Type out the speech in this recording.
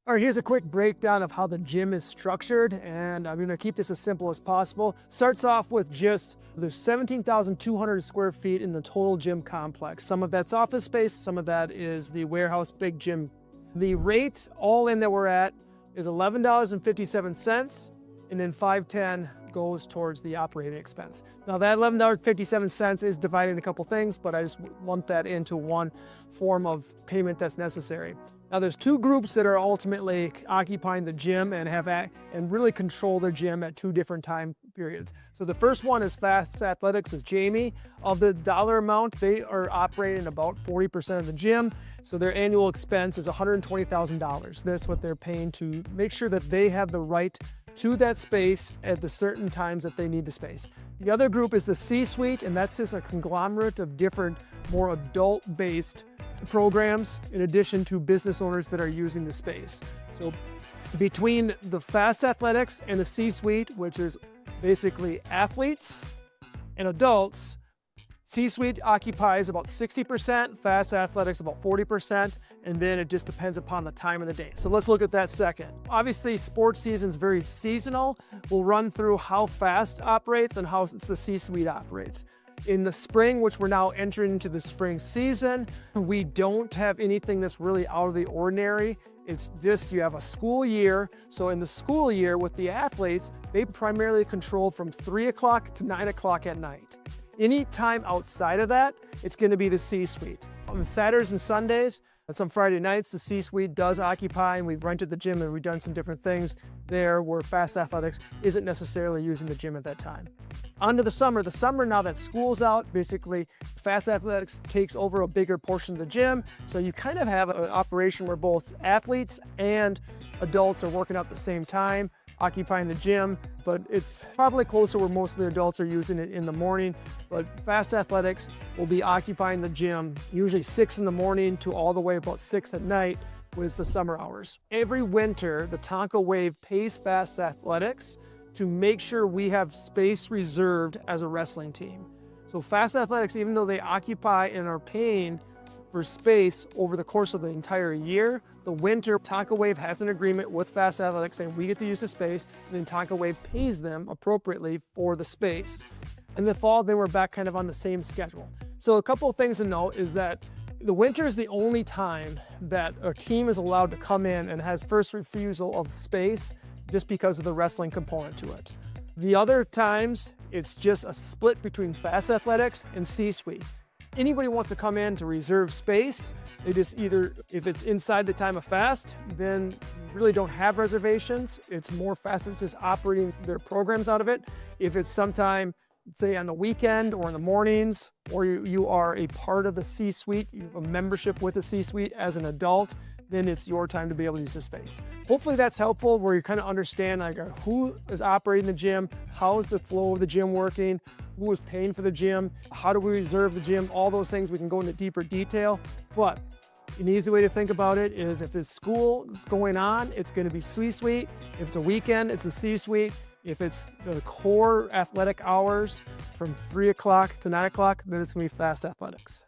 All right, here's a quick breakdown of how the gym is structured, and I'm gonna keep this as simple as possible. Starts off with there's 17,200 square feet in the total gym complex. Some of that's office space, some of that is the warehouse big gym. The rate all in that we're at is $11.57, and then $5.10 goes towards the operating expense. Now that $11.57 is divided in a couple things, but I just lump that into one form of payment that's necessary. Now there's two groups that are ultimately occupying the gym and really control their gym at two different time periods. So the first one is Fast Athletics with Jamie. Of the dollar amount, they are operating about 40% of the gym. So their annual expense is $120,000. That's what they're paying to make sure that they have the right to that space at the certain times that they need the space. The other group is the C-Suite, and that's just a conglomerate of different, more adult-based programs in addition to business owners that are using the space. So between the Fast Athletics and the C-Suite, which is basically athletes and adults, C-Suite occupies about 60%, Fast Athletics about 40%, and then it just depends upon the time of the day. So let's look at that second. Obviously, sports season is very seasonal. We'll run through how Fast operates and how the C-Suite operates. In the spring, which we're now entering into the spring season, we don't have anything that's really out of the ordinary. It's just you have a school year. So in the school year with the athletes, they primarily control from 3 o'clock to 9 o'clock at night. Any time outside of that, it's going to be the C-Suite. On Saturdays and Sundays, and some Friday nights, the C-Suite does occupy, and we've rented the gym and we've done some different things there where Fast Athletics isn't necessarily using the gym at that time. On to the summer. The summer, now that school's out, basically Fast Athletics takes over a bigger portion of the gym. So you kind of have an operation where both athletes and adults are working out at the same time, occupying the gym, but it's probably closer where most of the adults are using it in the morning. But Fast Athletics will be occupying the gym usually 6 in the morning to all the way about 6 at night was the summer hours. Every winter, the Tonka Wave pays Fast Athletics to make sure we have space reserved as a wrestling team. So Fast Athletics, even though they occupy and are paying for space over the course of the entire year, the winter, Tonka Wave has an agreement with Fast Athletics saying we get to use the space, and then Tonka Wave pays them appropriately for the space. In the fall, then we're back kind of on the same schedule. So a couple of things to note is that the winter is the only time that a team is allowed to come in and has first refusal of space just because of the wrestling component to it. The other times, it's just a split between Fast Athletics and C-Suite. Anybody wants to come in to reserve space, they just either, if it's inside the time of Fast, then you really don't have reservations. It's more Fast is just operating their programs out of it. If it's sometime, say on the weekend or in the mornings, or you are a part of the C-Suite, you have a membership with the C-Suite as an adult, then it's your time to be able to use the space. Hopefully that's helpful where you kind of understand like who is operating the gym, how is the flow of the gym working, who is paying for the gym, how do we reserve the gym, all those things we can go into deeper detail. But an easy way to think about it is if there's school is going on, it's going to be C-Suite. If it's a weekend, it's a C-Suite. If it's the core athletic hours from 3 o'clock to 9 o'clock, then it's going to be Fast Athletics.